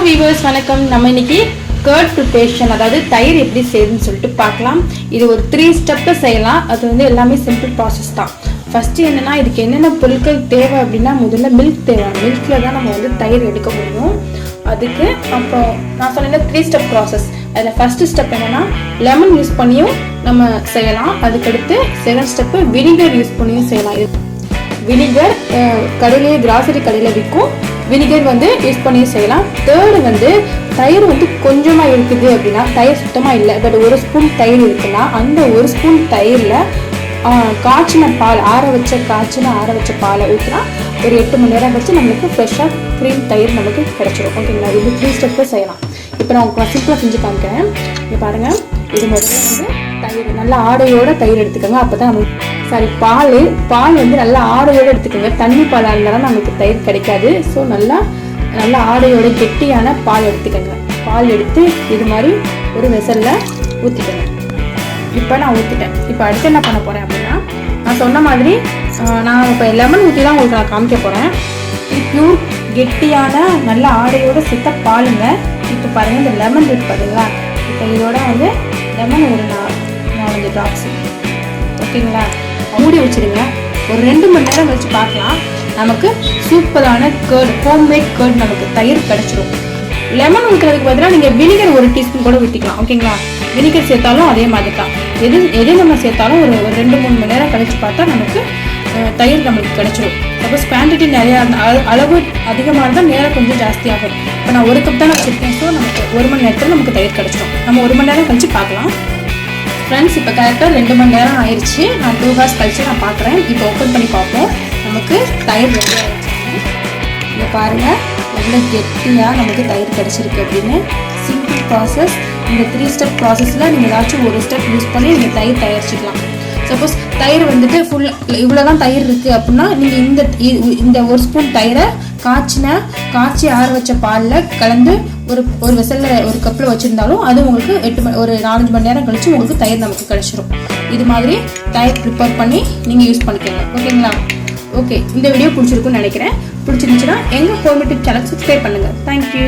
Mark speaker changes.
Speaker 1: Viewers வணக்கம். நம்ம இன்னைக்கு கர்ட் ப்ரிப்பரேஷன், அதாவது தயிர் எப்படி செய்யுதுன்னு சொல்லிட்டு பார்க்கலாம். இது ஒரு 3 ஸ்டெப்ல செய்யலாம். அது வந்து எல்லாமே சிம்பிள் ப்ராசஸ் தான். ஃபர்ஸ்ட் என்னன்னா, இதுக்கு என்னென்ன பொருட்கள் தேவை அப்படின்னா, முதல்ல மில்க் தேவை. மில்க்ல தான் நம்ம வந்து தயிர் எடுக்க முடியும். அதுக்கு அப்புறம் நான் சொன்ன 3 ஸ்டெப் ப்ராசஸ். அதில் ஃபர்ஸ்ட் ஸ்டெப் என்னன்னா, லெமன் யூஸ் பண்ணியும் நம்ம செய்யலாம். அதுக்கடுத்து செகண்ட் ஸ்டெப்பு வினிகர் யூஸ் பண்ணியும் செய்யலாம். வினிகர் கடையிலேயே கிராசரி கடையில் விற்கும். வினிகர் வந்து யூஸ் பண்ணி செய்யலாம். தேர்டு வந்து தயிர் வந்து கொஞ்சமாக இருக்குது அப்படின்னா, தயிர் சுத்தமாக இல்லை, பட் 1 ஸ்பூன் தயிர் இருக்குன்னா, அந்த 1 ஸ்பூன் தயிரில் காய்ச்சின பால், ஆற வச்ச பாலை ஊற்றினா ஒரு 8 மணி நேரம் கழிச்சு நம்மளுக்கு ஃப்ரெஷ்ஷாக க்ரீம் தயிர் நமக்கு கிடைச்சிடும். ஓகேங்களா? இது 3 ஸ்டெப்பில் செய்யலாம். இப்போ நான் உங்களுக்கு சிம்பிளாக செஞ்சு காமிக்கிறேன். இங்கே பாருங்கள். இது முதல்ல வந்து தயிர் நல்லா ஆடையோட தயிர் எடுத்துக்கோங்க. அப்போ தான் நமக்கு பால் வந்து நல்லா ஆடையோடு எடுத்துக்கோங்க. தண்ணி பாலாக இருந்தாலும் நமக்கு தயிர் கிடைக்காது. ஸோ நல்லா ஆடையோட கெட்டியான பால் எடுத்துக்கோங்க. பால் எடுத்து இது மாதிரி ஒரு வெசலில் ஊற்றிக்கோங்க. இப்போ நான் ஊற்றிட்டேன். இப்போ அடுத்து என்ன பண்ண போகிறேன் அப்படின்னா, நான் சொன்ன மாதிரி நான் இப்போ லெமன் ஊற்றி தான் உங்களுக்கு நான் காமிக்க போகிறேன். இது பியூர் கெட்டியான நல்ல ஆடையோட சுத்த பாலுங்க. இப்போ பாருங்கள், இந்த லெமன் இருக்கு பார்த்தீங்களா? இப்போ இதோட வந்து லெமன் ஒரு 4-5 ட்ராப்ஸ். ஓகேங்களா? மூடி வச்சுருங்க. ஒரு 2 மணி நேரம் கழிச்சு பார்க்கலாம். நமக்கு சூப்பரான கர்ட், ஹோம்மேட் கர்ட் நமக்கு தயிர் கிடச்சிடும். லெமன் ஊற்றுறதுக்கு பதிலாக நீங்கள் வினிகர் 1 டீஸ்பூன் கூட ஊற்றிக்கலாம். ஓகேங்களா? வினிகர் சேர்த்தாலும் அதே மாதிரி தான். எது நம்ம சேர்த்தாலும் ஒரு 2-3 மணி நேரம் கழிச்சு பார்த்தா நமக்கு தயிர் நமக்கு கிடச்சிடும். சப்போஸ் குவான்டிட்டி நிறையா அளவு அதிகமாக இருந்தால் நேரம் கொஞ்சம் ஜாஸ்தியாகும். இப்போ நான் 1 கப் தான் வச்சுருக்கேன். ஸோ நமக்கு 1 மணி நேரத்தில் நமக்கு தயிர் கிடச்சிடும். நம்ம 1 மணி நேரம் கழிச்சு பார்க்கலாம். ஃப்ரெண்ட்ஸ், இப்போ கரெக்டாக 2 மணி நேரம் ஆயிடுச்சு. நான் 2 ஹவர்ஸ் கழிச்சு நான் பார்க்குறேன். இப்போ ஓப்பன் பண்ணி பார்ப்போம். நமக்கு தயிர் ரெடி ஆகிடுச்சு. இங்கே பாருங்கள், எவ்வளோ கெட்டியாக நமக்கு தயிர் கிடச்சிருக்கு அப்படின்னு. Simple process. இந்த 3 ஸ்டெப் ப்ராசஸில் நீங்கள் ஏதாச்சும் ஒரு ஸ்டெப் யூஸ் பண்ணி நீங்கள் தயிர் தயாரிச்சிக்கலாம். சப்போஸ் தயிர் வந்துட்டு இவ்வளோ தான் தயிர் இருக்குது அப்படின்னா, நீங்கள் இந்த 1 ஸ்பூன் தயிரை காய்ச்சி ஆற வச்ச பாலில் கலந்து ஒரு வெசலில் ஒரு கப்பில் வச்சுருந்தாலும் அது உங்களுக்கு ஒரு 4-5 மணி நேரம் கழிச்சு உங்களுக்கு தயிர் நமக்கு கிடச்சிரும். இது மாதிரி தயிர் ப்ரிப்பேர் பண்ணி நீங்கள் யூஸ் பண்ணிக்கோங்க. ஓகேங்களா? ஓகே, இந்த வீடியோ பிடிச்சிருக்குன்னு நினைக்கிறேன். பிடிச்சிருந்துச்சுன்னா எங்கள் ஹோம்மேட் சேனல் சப்ஸ்கிரைப் பண்ணுங்கள். தேங்க்யூ.